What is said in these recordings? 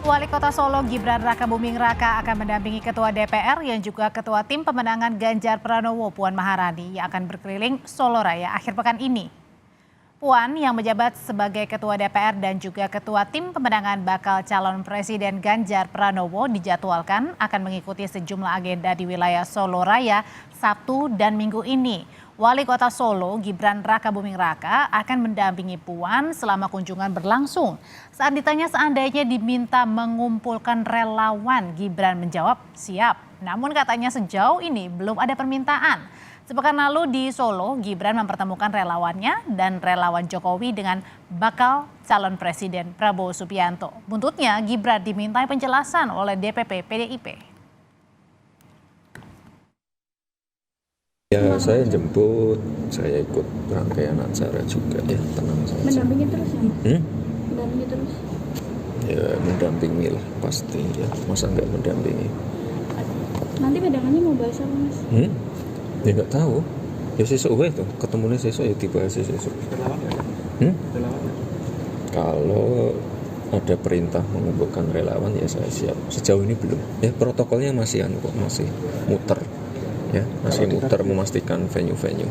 Wali Kota Solo Gibran Rakabuming Raka akan mendampingi Ketua DPR yang juga Ketua Tim Pemenangan Ganjar Pranowo Puan Maharani yang akan berkeliling Solo Raya akhir pekan ini. Puan yang menjabat sebagai Ketua DPR dan juga Ketua Tim Pemenangan bakal calon Presiden Ganjar Pranowo dijadwalkan akan mengikuti sejumlah agenda di wilayah Solo Raya Sabtu dan Minggu ini. Wali Kota Solo Gibran Rakabuming Raka akan mendampingi Puan selama kunjungan berlangsung. Saat ditanya seandainya diminta mengumpulkan relawan, Gibran menjawab siap. Namun katanya sejauh ini belum ada permintaan. Sepekan lalu di Solo, Gibran mempertemukan relawannya dan relawan Jokowi dengan bakal calon Presiden Prabowo Subianto. Buntutnya, Gibran dimintai penjelasan oleh DPP PDIP. Ya, saya jemput, saya ikut rangkaian acara juga ya, tenang saja. Mendampingi terus ya? Mendampingi terus? Ya, mendampingi lah pasti ya, masa nggak mendampingi. Nanti pedangannya mau bahas apa mas? Ya nggak tahu, ya sesuk tuh, ketemunya sesuk ya dibahas sesuk. Kalau ada perintah mengumpulkan relawan ya saya siap. Sejauh ini belum, ya protokolnya masih masih muter. Ya, masih muter memastikan venue-venue.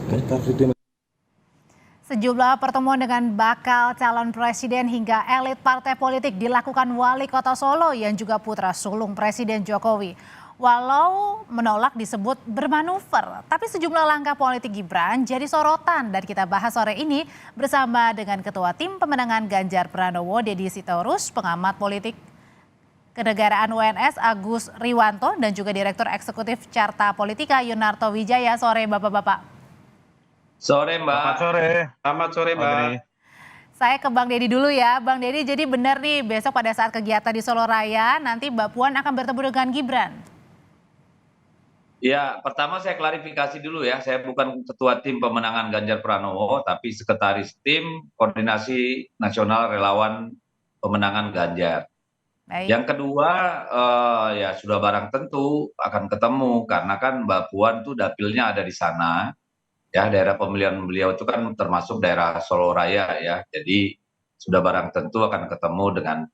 Sejumlah pertemuan dengan bakal calon presiden hingga elit partai politik dilakukan Wali Kota Solo yang juga putra sulung Presiden Jokowi. Walau menolak disebut bermanuver, tapi sejumlah langkah politik Gibran jadi sorotan dan kita bahas sore ini bersama dengan Ketua Tim Pemenangan Ganjar Pranowo Deddy Sitorus, pengamat politik Kenegaraan UNS Agus Riwanto dan juga Direktur Eksekutif Carta Politika Yunarto Wijaya. Sore Bapak-Bapak. Sore Mbak. Selamat sore. Selamat sore Mbak. Saya ke Bang Deddy dulu ya. Bang Deddy, jadi benar nih besok pada saat kegiatan di Solo Raya nanti Mbak Puan akan bertemu dengan Gibran? Ya, pertama saya klarifikasi dulu ya. Saya bukan Ketua Tim Pemenangan Ganjar Pranowo, tapi Sekretaris Tim Koordinasi Nasional Relawan Pemenangan Ganjar. Baik. Yang kedua, ya sudah barang tentu akan ketemu karena kan Mbak Puan tuh dapilnya ada di sana. Ya, daerah pemilihan beliau itu kan termasuk daerah Solo Raya ya. Jadi sudah barang tentu akan ketemu dengan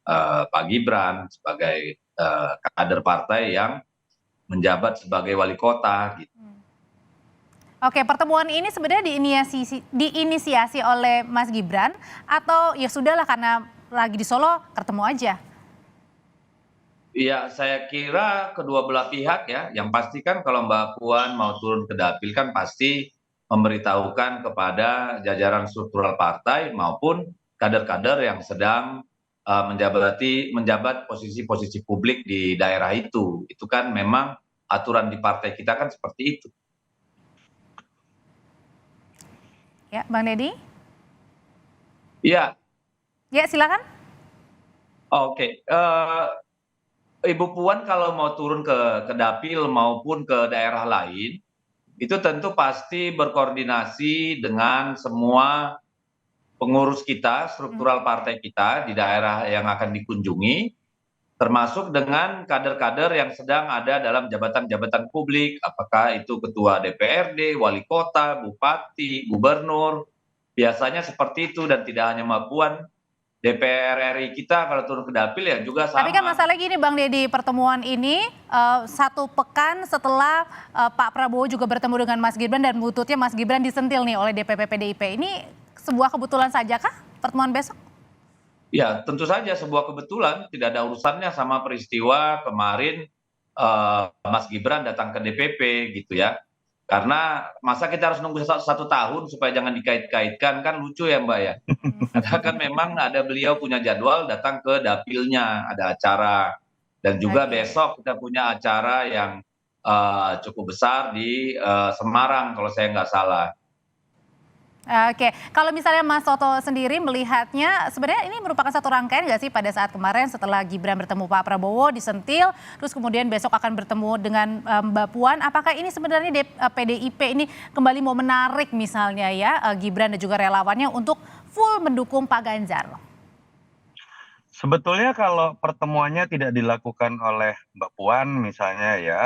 Pak Gibran sebagai kader partai yang menjabat sebagai wali kota gitu. Oke, pertemuan ini sebenarnya diinisiasi oleh Mas Gibran atau ya sudahlah karena lagi di Solo ketemu aja? Iya, saya kira kedua belah pihak ya, yang pasti kan kalau Mbak Puan mau turun ke dapil kan pasti memberitahukan kepada jajaran struktural partai maupun kader-kader yang sedang menjabat posisi-posisi publik di daerah itu. Itu kan memang aturan di partai kita kan seperti itu. Ya, Bang Deddy? Iya. Ya, silakan. Oke. Ibu Puan kalau mau turun ke dapil maupun ke daerah lain, itu tentu pasti berkoordinasi dengan semua pengurus kita, struktural partai kita di daerah yang akan dikunjungi, termasuk dengan kader-kader yang sedang ada dalam jabatan-jabatan publik, apakah itu ketua DPRD, wali kota, bupati, gubernur, biasanya seperti itu dan tidak hanya Mbak Puan. DPR RI kita kalau turun ke dapil ya juga sama. Tapi kan masalah gini Bang Deddy, pertemuan ini satu pekan setelah Pak Prabowo juga bertemu dengan Mas Gibran dan bututnya Mas Gibran disentil nih oleh DPP PDIP. Ini sebuah kebetulan saja kah pertemuan besok? Ya tentu saja sebuah kebetulan, tidak ada urusannya sama peristiwa kemarin Mas Gibran datang ke DPP gitu ya. Karena masa kita harus nunggu satu tahun supaya jangan dikait-kaitkan, kan lucu ya Mbak ya. Karena kan memang ada beliau punya jadwal datang ke dapilnya, ada acara. Dan juga besok kita punya acara yang cukup besar di Semarang kalau saya nggak salah. Oke, kalau misalnya Mas Toto sendiri melihatnya sebenarnya ini merupakan satu rangkaian nggak sih pada saat kemarin setelah Gibran bertemu Pak Prabowo disentil, terus kemudian besok akan bertemu dengan Mbak Puan. Apakah ini sebenarnya PDIP ini kembali mau menarik misalnya ya Gibran dan juga relawannya untuk full mendukung Pak Ganjar? Sebetulnya kalau pertemuannya tidak dilakukan oleh Mbak Puan misalnya ya,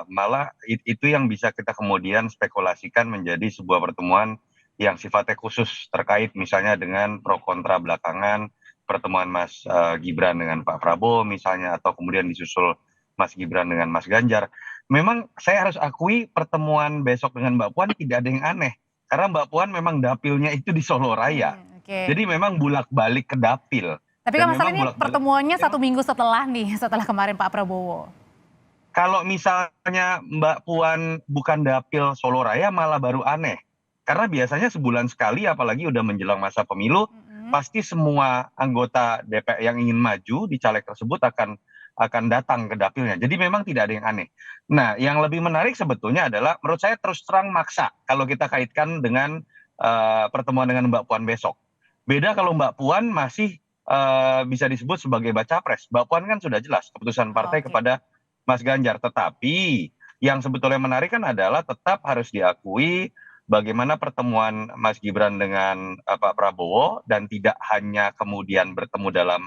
malah itu yang bisa kita kemudian spekulasikan menjadi sebuah pertemuan yang sifatnya khusus terkait misalnya dengan pro kontra belakangan pertemuan Mas Gibran dengan Pak Prabowo misalnya, atau kemudian disusul Mas Gibran dengan Mas Ganjar. Memang saya harus akui pertemuan besok dengan Mbak Puan tidak ada yang aneh. Karena Mbak Puan memang dapilnya itu di Solo Raya. Oke. Jadi memang bulak-balik ke dapil. Tapi Dan kan masalah memang ini bolak-balik. pertemuannya 1 minggu setelah nih, setelah kemarin Pak Prabowo. Kalau misalnya Mbak Puan bukan dapil Solo Raya malah baru aneh. Karena biasanya sebulan sekali, apalagi udah menjelang masa pemilu, pasti semua anggota DPR yang ingin maju di caleg tersebut akan datang ke dapilnya. Jadi memang tidak ada yang aneh. Nah, yang lebih menarik sebetulnya adalah menurut saya terus terang maksa kalau kita kaitkan dengan pertemuan dengan Mbak Puan besok. Beda kalau Mbak Puan masih bisa disebut sebagai baca pres. Mbak Puan kan sudah jelas keputusan partai Oke. kepada Mas Ganjar. Tetapi yang sebetulnya menarik kan adalah tetap harus diakui bagaimana pertemuan Mas Gibran dengan Pak Prabowo, dan tidak hanya kemudian bertemu dalam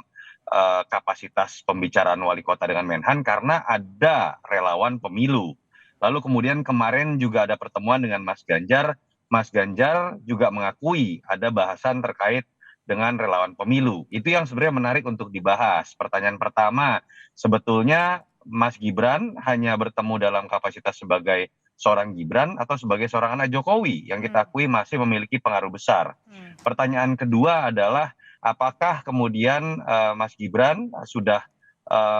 kapasitas pembicaraan wali kota dengan Menhan, karena ada relawan pemilu. Lalu kemudian kemarin juga ada pertemuan dengan Mas Ganjar. Mas Ganjar juga mengakui ada bahasan terkait dengan relawan pemilu. Itu yang sebenarnya menarik untuk dibahas. Pertanyaan pertama, sebetulnya Mas Gibran hanya bertemu dalam kapasitas sebagai seorang Gibran atau sebagai seorang anak Jokowi yang kita akui masih memiliki pengaruh besar. Pertanyaan kedua adalah apakah kemudian Mas Gibran sudah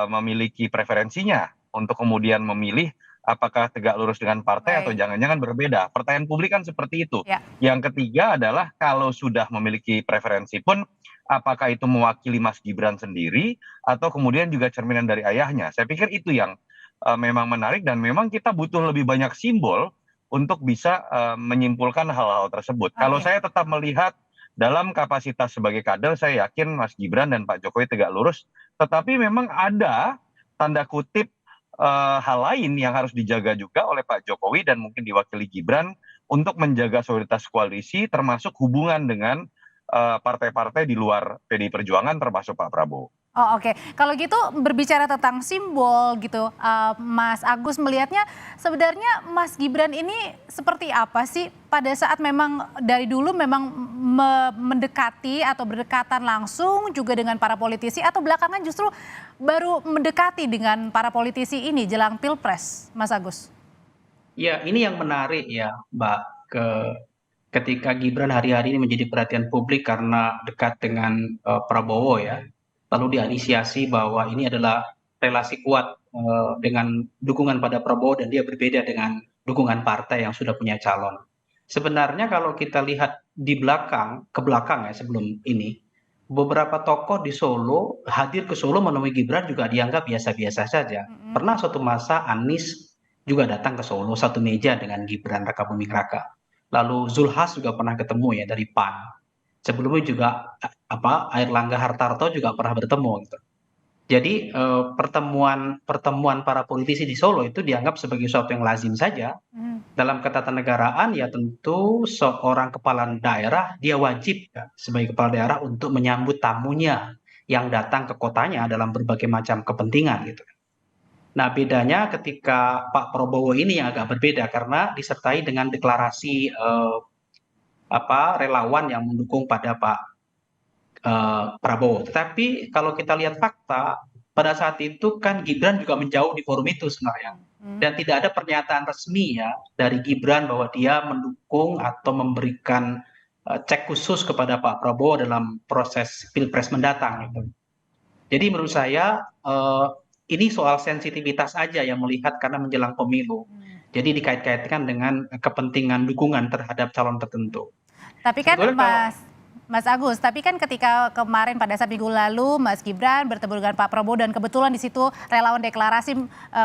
memiliki preferensinya untuk kemudian memilih apakah tegak lurus dengan partai atau jangan-jangan berbeda. Pertanyaan publik kan seperti itu. Ya. Yang ketiga adalah kalau sudah memiliki preferensi pun apakah itu mewakili Mas Gibran sendiri atau kemudian juga cerminan dari ayahnya. Saya pikir itu yang memang menarik, dan memang kita butuh lebih banyak simbol untuk bisa menyimpulkan hal-hal tersebut. Kalau saya tetap melihat dalam kapasitas sebagai kader, saya yakin Mas Gibran dan Pak Jokowi tegak lurus, tetapi memang ada tanda kutip hal lain yang harus dijaga juga oleh Pak Jokowi dan mungkin diwakili Gibran untuk menjaga soliditas koalisi, termasuk hubungan dengan partai-partai di luar PDI Perjuangan termasuk Pak Prabowo. Oh, oke. Kalau gitu berbicara tentang simbol gitu, Mas Agus melihatnya sebenarnya Mas Gibran ini seperti apa sih pada saat memang dari dulu memang mendekati atau berdekatan langsung juga dengan para politisi, atau belakangan justru baru mendekati dengan para politisi ini jelang Pilpres, Mas Agus? Ya, ini yang menarik ya, Mbak, ketika Gibran hari-hari ini menjadi perhatian publik karena dekat dengan Prabowo ya. Lalu diinisiasi bahwa ini adalah relasi kuat dengan dukungan pada Prabowo, dan dia berbeda dengan dukungan partai yang sudah punya calon. Sebenarnya kalau kita lihat ke belakang ya sebelum ini, beberapa tokoh di Solo hadir ke Solo menemui Gibran juga dianggap biasa-biasa saja. Pernah suatu masa Anies juga datang ke Solo satu meja dengan Gibran Raka Buming Raka. Lalu Zulhas juga pernah ketemu ya dari PAN. Sebelumnya juga Airlangga Hartarto juga pernah bertemu gitu. Jadi pertemuan para politisi di Solo itu dianggap sebagai sesuatu yang lazim saja. Dalam ketatanegaraan ya tentu seorang kepala daerah dia wajib ya, sebagai kepala daerah untuk menyambut tamunya yang datang ke kotanya dalam berbagai macam kepentingan gitu. Nah, bedanya ketika Pak Prabowo ini yang agak berbeda karena disertai dengan deklarasi relawan yang mendukung pada Pak Prabowo. Tetapi kalau kita lihat fakta, pada saat itu kan Gibran juga menjauh di forum itu sebenarnya. Dan tidak ada pernyataan resmi ya dari Gibran bahwa dia mendukung atau memberikan cek khusus kepada Pak Prabowo dalam proses Pilpres mendatang. Gitu. Jadi menurut saya ini soal sensitivitas aja yang melihat karena menjelang pemilu. Jadi dikait-kaitkan dengan kepentingan dukungan terhadap calon tertentu. Tapi kan Mas Agus, tapi kan ketika kemarin pada saat minggu lalu Mas Gibran bertemu dengan Pak Prabowo dan kebetulan di situ relawan deklarasi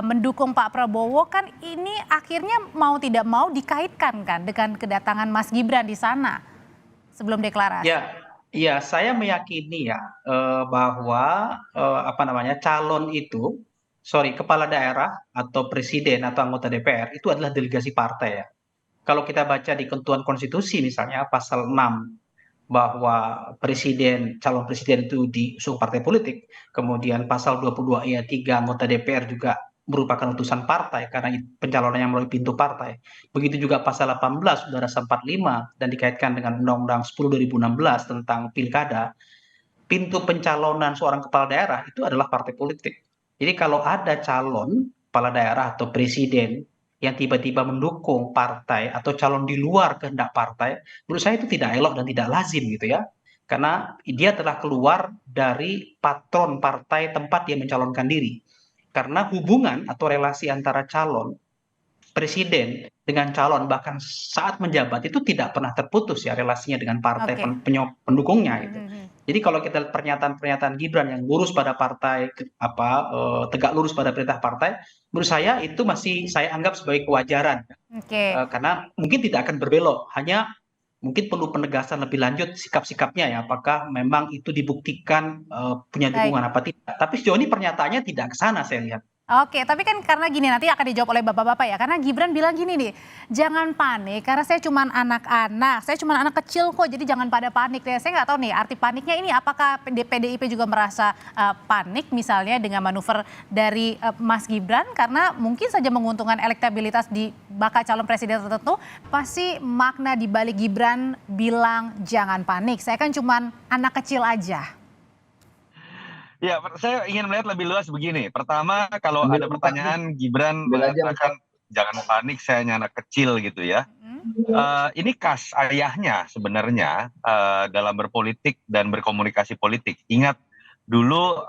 mendukung Pak Prabowo, kan ini akhirnya mau tidak mau dikaitkan kan dengan kedatangan Mas Gibran di sana sebelum deklarasi. Ya, saya meyakini ya bahwa kepala daerah atau presiden atau anggota DPR itu adalah delegasi partai ya. Kalau kita baca di ketentuan konstitusi misalnya pasal 6 bahwa calon presiden itu diusung partai politik, kemudian pasal 22 ayat 3 anggota DPR juga merupakan utusan partai karena pencalonannya melalui pintu partai. Begitu juga pasal 18 Undang-Undang 45 dan dikaitkan dengan Undang-Undang 10 2016 tentang pilkada. pintu pencalonan seorang kepala daerah itu adalah partai politik. Jadi kalau ada calon kepala daerah atau presiden yang tiba-tiba mendukung partai atau calon di luar kehendak partai, menurut saya itu tidak elok dan tidak lazim gitu ya. Karena dia telah keluar dari patron partai tempat dia mencalonkan diri. Karena hubungan atau relasi antara calon presiden dengan calon bahkan saat menjabat itu tidak pernah terputus ya relasinya dengan partai Oke. pendukungnya itu. Mhm. Jadi kalau kita lihat pernyataan-pernyataan Gibran yang lurus pada partai tegak lurus pada perintah partai, menurut saya itu masih saya anggap sebagai kewajaran. Oke. Karena mungkin tidak akan berbelok, hanya mungkin perlu penegasan lebih lanjut sikap-sikapnya ya, apakah memang itu dibuktikan punya Baik. dukungan apa tidak. Tapi sejauh ini pernyataannya tidak ke sana saya lihat. Oke, tapi kan karena gini nanti akan dijawab oleh bapak-bapak ya. Karena Gibran bilang gini nih, jangan panik karena saya cuma anak-anak, saya cuma anak kecil kok, jadi jangan pada panik. Ya, saya nggak tahu nih arti paniknya ini apakah PDIP juga merasa panik misalnya dengan manuver dari Mas Gibran karena mungkin saja menguntungkan elektabilitas di bakal calon presiden tertentu. Pasti makna di balik Gibran bilang jangan panik, saya kan cuma anak kecil aja. Ya, saya ingin melihat lebih luas begini. Pertama, kalau ada pertanyaan Gibran mengatakan jangan panik, saya hanya anak kecil gitu ya. Ini khas ayahnya sebenarnya dalam berpolitik dan berkomunikasi politik. Ingat dulu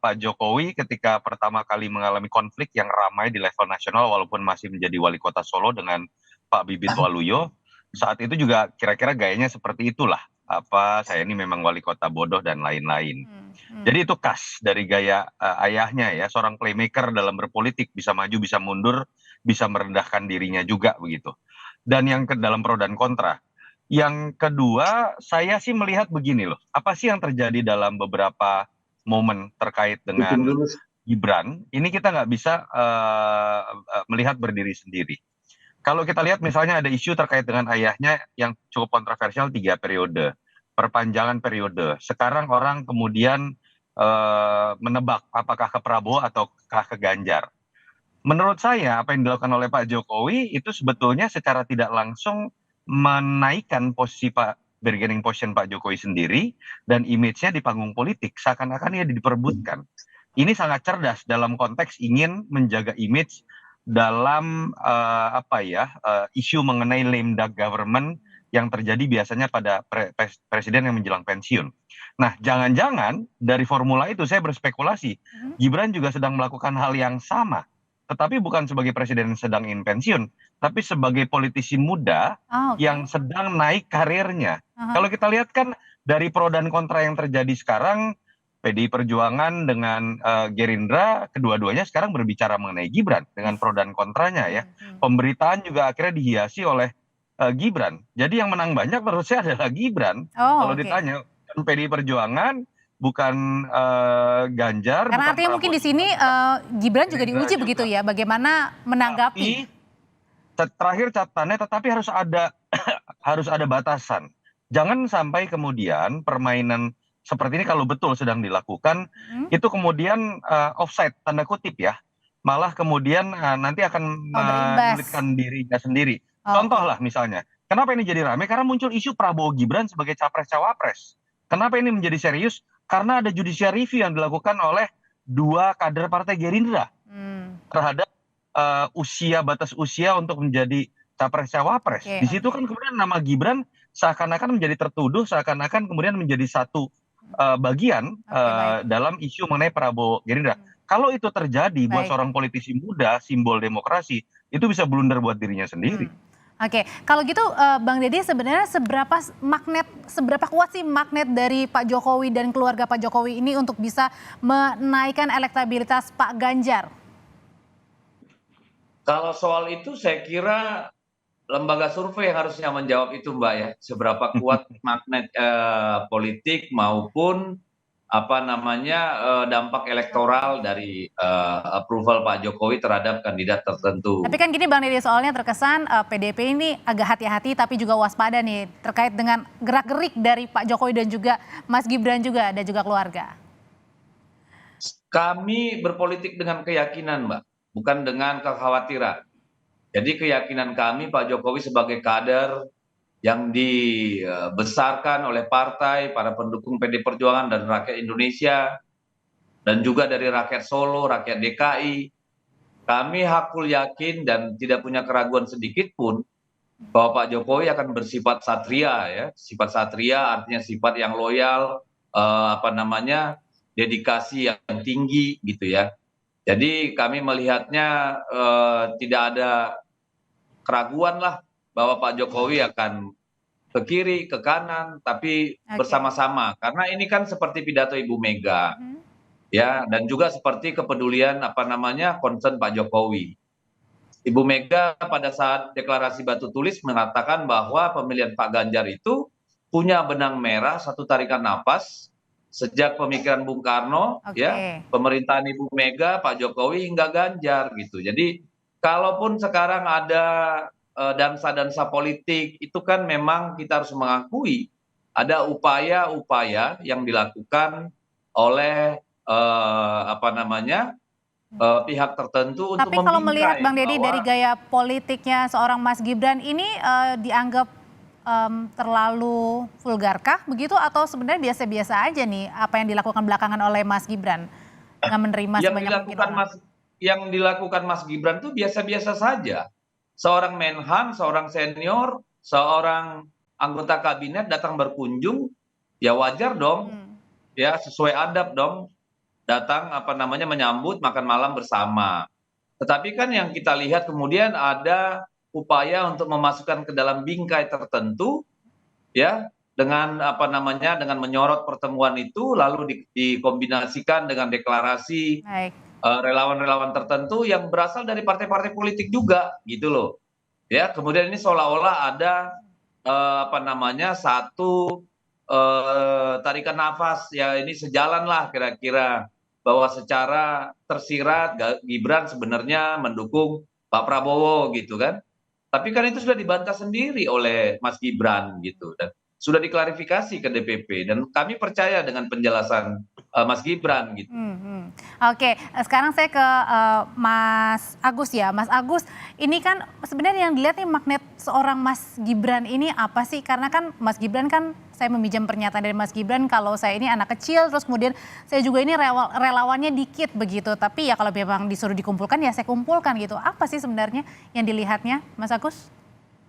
Pak Jokowi ketika pertama kali mengalami konflik yang ramai di level nasional walaupun masih menjadi wali kota Solo dengan Pak Bibit Waluyo, saat itu juga kira-kira gayanya seperti itulah. Saya ini memang wali kota bodoh dan lain-lain. Jadi itu khas dari gaya ayahnya ya, seorang playmaker dalam berpolitik, bisa maju, bisa mundur, bisa merendahkan dirinya juga begitu. Dan yang dalam pro dan kontra. Yang kedua, saya sih melihat begini loh, apa sih yang terjadi dalam beberapa momen terkait dengan Gibran, ini kita nggak bisa melihat berdiri sendiri. Kalau kita lihat misalnya ada isu terkait dengan ayahnya yang cukup kontroversial 3 periode, perpanjangan periode. Sekarang orang kemudian menebak apakah ke Prabowo ataukah ke Ganjar. Menurut saya apa yang dilakukan oleh Pak Jokowi itu sebetulnya secara tidak langsung menaikkan posisi bargaining position Pak Jokowi sendiri dan image-nya di panggung politik seakan-akan ia diperebutkan. Ini sangat cerdas dalam konteks ingin menjaga image dalam isu mengenai lame duck government yang terjadi biasanya pada presiden yang menjelang pensiun. Nah, jangan-jangan dari formula itu saya berspekulasi, Gibran juga sedang melakukan hal yang sama, tetapi bukan sebagai presiden yang sedang ingin pensiun, tapi sebagai politisi muda yang sedang naik karirnya. Kalau kita lihat kan dari pro dan kontra yang terjadi sekarang, PDI Perjuangan dengan Gerindra, kedua-duanya sekarang berbicara mengenai Gibran dengan pro dan kontranya ya. Pemberitaan juga akhirnya dihiasi oleh Gibran. Jadi yang menang banyak menurut saya adalah Gibran. Kalau ditanya PDI Perjuangan, bukan Ganjar. Karena bukan artinya mungkin di sini Gibran juga diuji begitu ya, bagaimana menanggapi. Terakhir catatannya, tetapi harus ada batasan. Jangan sampai kemudian permainan seperti ini kalau betul sedang dilakukan, itu kemudian offside, tanda kutip ya. Malah kemudian nanti akan menyulitkan dirinya sendiri. Contoh lah misalnya, kenapa ini jadi ramai? Karena muncul isu Prabowo Gibran sebagai capres-cawapres. Kenapa ini menjadi serius? Karena ada judicial review yang dilakukan oleh 2 kader partai Gerindra terhadap batas usia untuk menjadi capres-cawapres. Di situ kan kemudian nama Gibran seakan-akan menjadi tertuduh, seakan-akan kemudian menjadi satu bagian dalam isu mengenai Prabowo Gerindra. Kalau itu terjadi buat seorang politisi muda, simbol demokrasi, itu bisa blunder buat dirinya sendiri. Oke, kalau gitu Bang Deddy sebenarnya seberapa kuat sih magnet dari Pak Jokowi dan keluarga Pak Jokowi ini untuk bisa menaikkan elektabilitas Pak Ganjar? Kalau soal itu saya kira lembaga survei harusnya menjawab itu Mbak ya, seberapa kuat magnet politik maupun dampak elektoral dari approval Pak Jokowi terhadap kandidat tertentu. Tapi kan gini Bang Deddy, soalnya terkesan PDIP ini agak hati-hati tapi juga waspada nih terkait dengan gerak-gerik dari Pak Jokowi dan juga Mas Gibran juga dan juga keluarga. Kami berpolitik dengan keyakinan Mbak, bukan dengan kekhawatiran. Jadi keyakinan kami Pak Jokowi sebagai kader yang dibesarkan oleh partai, para pendukung PD Perjuangan dan rakyat Indonesia, dan juga dari rakyat Solo, rakyat DKI. Kami hakul yakin dan tidak punya keraguan sedikit pun bahwa Pak Jokowi akan bersifat satria ya. Sifat satria artinya sifat yang loyal, dedikasi yang tinggi gitu ya. Jadi kami melihatnya tidak ada keraguan lah bahwa Pak Jokowi akan ke kiri, ke kanan, tapi Oke. bersama-sama. Karena ini kan seperti pidato Ibu Mega, ya, dan juga seperti kepedulian concern Pak Jokowi. Ibu Mega pada saat deklarasi batu tulis mengatakan bahwa pemilihan Pak Ganjar itu punya benang merah, satu tarikan napas sejak pemikiran Bung Karno, ya, Oke. pemerintahan Ibu Mega, Pak Jokowi hingga Ganjar gitu. Jadi kalaupun sekarang ada dansa-dansa politik, itu kan memang kita harus mengakui ada upaya-upaya yang dilakukan oleh pihak tertentu untuk Tapi kalau melihat membingkai Bang Deddy dari bahwa gaya politiknya seorang Mas Gibran ini dianggap terlalu vulgarkah begitu atau sebenarnya biasa-biasa aja nih apa yang dilakukan belakangan oleh Mas Gibran dengan menerima yang sebanyak mungkin dilakukan orang? Mas Gibran itu biasa-biasa saja. Seorang Menhan, seorang senior, seorang anggota kabinet datang berkunjung, ya wajar dong, ya sesuai adab dong, datang menyambut makan malam bersama. Tetapi kan yang kita lihat kemudian ada upaya untuk memasukkan ke dalam bingkai tertentu, ya, dengan dengan menyorot pertemuan itu lalu dikombinasikan dengan deklarasi Baik. relawan-relawan tertentu yang berasal dari partai-partai politik juga gitu loh. Ya, kemudian ini seolah-olah ada satu tarikan nafas ya, ini sejalan lah kira-kira bahwa secara tersirat Gibran sebenarnya mendukung Pak Prabowo gitu kan. Tapi kan itu sudah dibantah sendiri oleh Mas Gibran gitu, dan sudah diklarifikasi ke DPP, dan kami percaya dengan penjelasan Mas Gibran gitu. Oke, sekarang saya ke Mas Agus ya. Mas Agus, ini kan sebenarnya yang dilihat nih magnet seorang Mas Gibran ini apa sih? Karena kan Mas Gibran kan, saya meminjam pernyataan dari Mas Gibran, kalau saya ini anak kecil, terus kemudian saya juga ini relawannya dikit begitu. Tapi ya kalau memang disuruh dikumpulkan ya saya kumpulkan gitu. Apa sih sebenarnya yang dilihatnya, Mas Agus?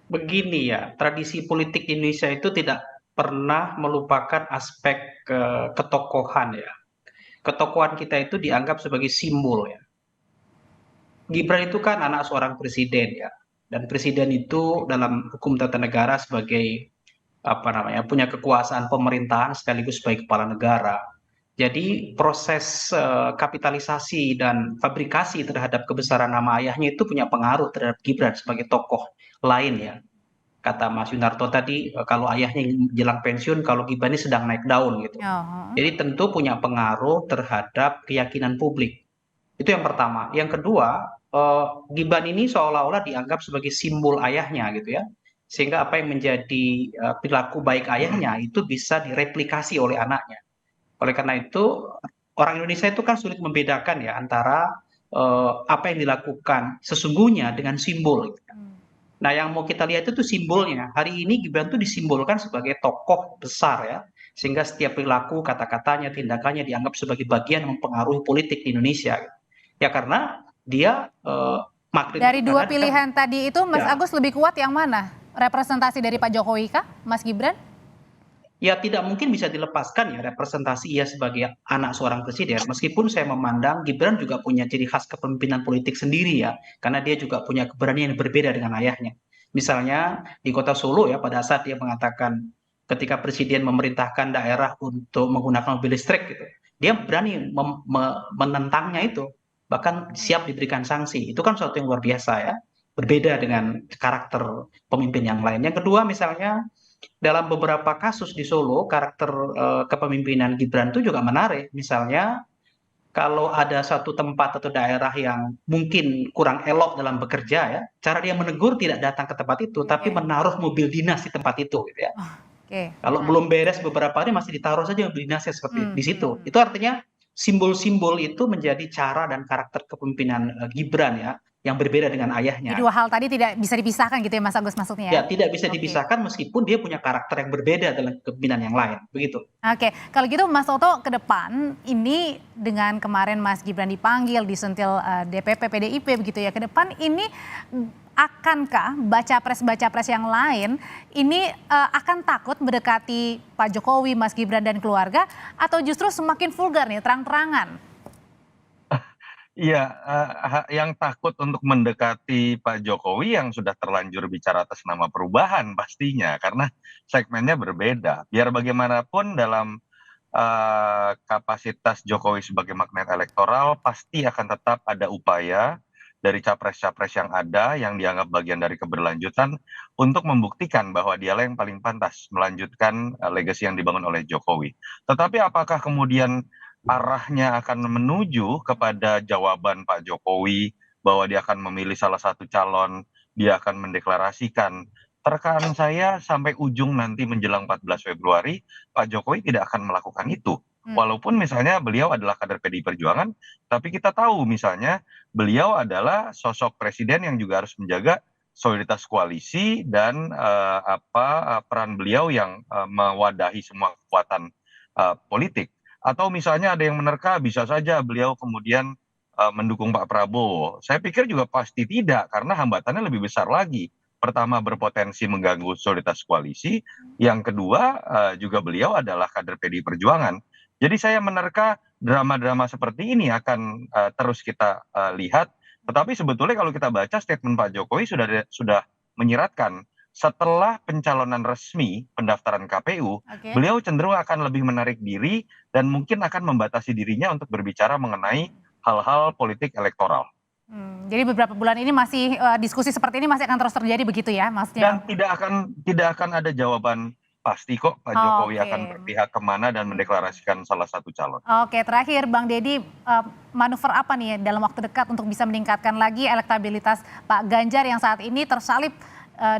Begini ya, tradisi politik Indonesia itu tidak pernah melupakan aspek ketokohan ya. Ketokohan kita itu dianggap sebagai simbol ya. Gibran itu kan anak seorang presiden ya, dan presiden itu dalam hukum tata negara sebagai punya kekuasaan pemerintahan sekaligus sebagai kepala negara. Jadi proses kapitalisasi dan fabrikasi terhadap kebesaran nama ayahnya itu punya pengaruh terhadap Gibran sebagai tokoh lain ya. Kata Mas Yunarto tadi, kalau ayahnya jelang pensiun, kalau Gibran ini sedang naik daun gitu. Oh. Jadi tentu punya pengaruh terhadap keyakinan publik. Itu yang pertama. Yang kedua, Gibran ini seolah-olah dianggap sebagai simbol ayahnya gitu ya. Sehingga apa yang menjadi perilaku baik ayahnya itu bisa direplikasi oleh anaknya. Oleh karena itu, orang Indonesia itu kan sulit membedakan ya antara apa yang dilakukan sesungguhnya dengan simbol. Gitu. Nah, yang mau kita lihat itu simbolnya. Hari ini Gibran itu disimbolkan sebagai tokoh besar ya, sehingga setiap perilaku, kata-katanya, tindakannya dianggap sebagai bagian mempengaruhi politik di Indonesia. Ya karena dia magnet. Dari dua pilihan tadi itu, Mas Ya. Agus lebih kuat yang mana? Representasi dari Pak Jokowi kah, Mas Gibran? Ya tidak mungkin bisa dilepaskan ya representasi ia sebagai anak seorang presiden. Meskipun saya memandang Gibran juga punya ciri khas kepemimpinan politik sendiri ya, karena dia juga punya keberanian yang berbeda dengan ayahnya. Misalnya di kota Solo ya, pada saat dia mengatakan ketika presiden memerintahkan daerah untuk menggunakan mobil listrik gitu, dia berani menentangnya itu, bahkan siap diberikan sanksi. Itu kan sesuatu yang luar biasa ya, berbeda dengan karakter pemimpin yang lain. Yang kedua misalnya, dalam beberapa kasus di Solo, karakter kepemimpinan Gibran itu juga menarik. Misalnya, kalau ada satu tempat atau daerah yang mungkin kurang elok dalam bekerja ya, cara dia menegur tidak datang ke tempat itu, tapi menaruh mobil dinas di tempat itu, gitu ya. Kalau belum beres beberapa hari masih ditaruh saja mobil dinasnya seperti di situ. Itu artinya simbol-simbol itu menjadi cara dan karakter kepemimpinan Gibran ya. yang berbeda dengan ayahnya. Jadi dua hal tadi tidak bisa dipisahkan gitu ya Mas Agus maksudnya Ya, ya? tidak bisa Oke. dipisahkan meskipun dia punya karakter yang berbeda dalam kepemimpinan yang lain, begitu. Oke, kalau gitu Mas Toto ke depan ini dengan kemarin Mas Gibran dipanggil, disentil DPP PDIP begitu ya, ke depan ini akankah baca pres yang lain ini akan takut mendekati Pak Jokowi, Mas Gibran dan keluarga atau justru semakin vulgar nih, terang-terangan? Iya, yang takut untuk mendekati Pak Jokowi yang sudah terlanjur bicara atas nama perubahan pastinya, karena segmennya berbeda. Biar bagaimanapun dalam kapasitas Jokowi sebagai magnet elektoral, pasti akan tetap ada upaya dari capres-capres yang ada, yang dianggap bagian dari keberlanjutan, untuk membuktikan bahwa dialah yang paling pantas melanjutkan legasi yang dibangun oleh Jokowi. Tetapi apakah kemudian arahnya akan menuju kepada jawaban Pak Jokowi bahwa dia akan memilih salah satu calon, dia akan mendeklarasikan. Terkaan saya sampai ujung nanti menjelang 14 Februari, Pak Jokowi tidak akan melakukan itu. Walaupun misalnya beliau adalah kader PDI Perjuangan, tapi kita tahu misalnya beliau adalah sosok presiden yang juga harus menjaga soliditas koalisi dan peran beliau yang mewadahi semua kekuatan politik. Atau misalnya ada yang menerka, bisa saja beliau kemudian mendukung Pak Prabowo. Saya pikir juga pasti tidak, karena hambatannya lebih besar lagi. Pertama, berpotensi mengganggu soliditas koalisi. Yang kedua, juga beliau adalah kader PDI Perjuangan. Jadi saya menerka drama-drama seperti ini akan terus kita lihat. Tetapi sebetulnya kalau kita baca statement Pak Jokowi sudah menyiratkan, setelah pencalonan resmi pendaftaran KPU, beliau cenderung akan lebih menarik diri dan mungkin akan membatasi dirinya untuk berbicara mengenai hal-hal politik elektoral. Jadi beberapa bulan ini masih diskusi seperti ini masih akan terus terjadi begitu ya, Masnya? Dan tidak akan ada jawaban pasti kok Pak Jokowi akan berpihak kemana dan mendeklarasikan salah satu calon. Oke, terakhir Bang Deddy, manuver apa nih dalam waktu dekat untuk bisa meningkatkan lagi elektabilitas Pak Ganjar yang saat ini tersalip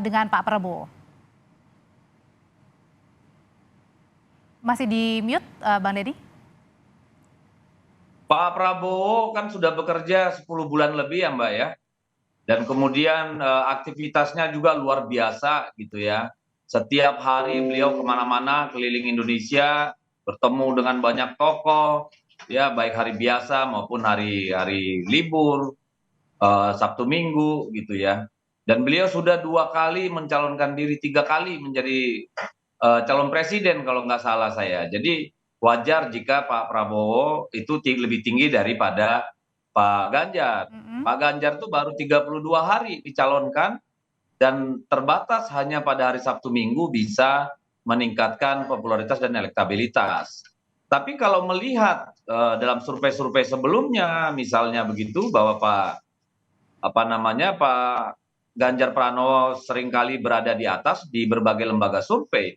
dengan Pak Prabowo? Masih di mute Bang Deddy? Pak Prabowo kan sudah bekerja 10 bulan lebih ya Mbak ya. Dan kemudian aktivitasnya juga luar biasa gitu ya. Setiap hari beliau kemana-mana keliling Indonesia, bertemu dengan banyak tokoh, ya baik hari biasa maupun hari libur, Sabtu Minggu gitu ya. Dan beliau sudah 2 kali mencalonkan diri, 3 kali menjadi calon presiden kalau nggak salah saya. Jadi wajar jika Pak Prabowo itu lebih tinggi daripada Pak Ganjar. Pak Ganjar itu baru 32 hari dicalonkan dan terbatas hanya pada hari Sabtu Minggu bisa meningkatkan popularitas dan elektabilitas. Tapi kalau melihat dalam survei-survei sebelumnya misalnya begitu bahwa Pak Ganjar Pranowo seringkali berada di atas di berbagai lembaga survei.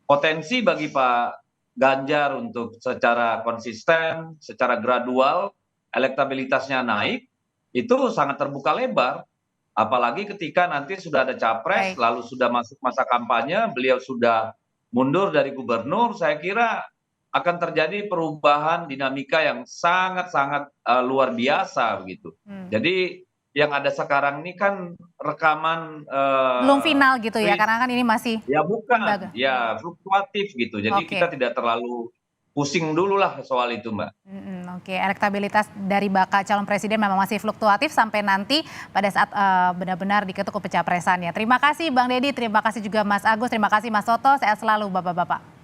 Potensi bagi Pak Ganjar untuk secara konsisten, secara gradual, elektabilitasnya naik, itu sangat terbuka lebar. Apalagi ketika nanti sudah ada capres, lalu sudah masuk masa kampanye, beliau sudah mundur dari gubernur, saya kira akan terjadi perubahan dinamika yang sangat-sangat luar biasa begitu. Jadi yang ada sekarang ini kan rekaman belum final gitu ya, karena kan ini masih bukan, ya fluktuatif gitu. Jadi kita tidak terlalu pusing dulu lah soal itu Mbak. Oke, elektabilitas dari bakal calon presiden memang masih fluktuatif sampai nanti pada saat benar-benar diketuk pencapresan ya. Terima kasih Bang Deddy, terima kasih juga Mas Agus, terima kasih Mas Toto, sehat selalu Bapak-Bapak.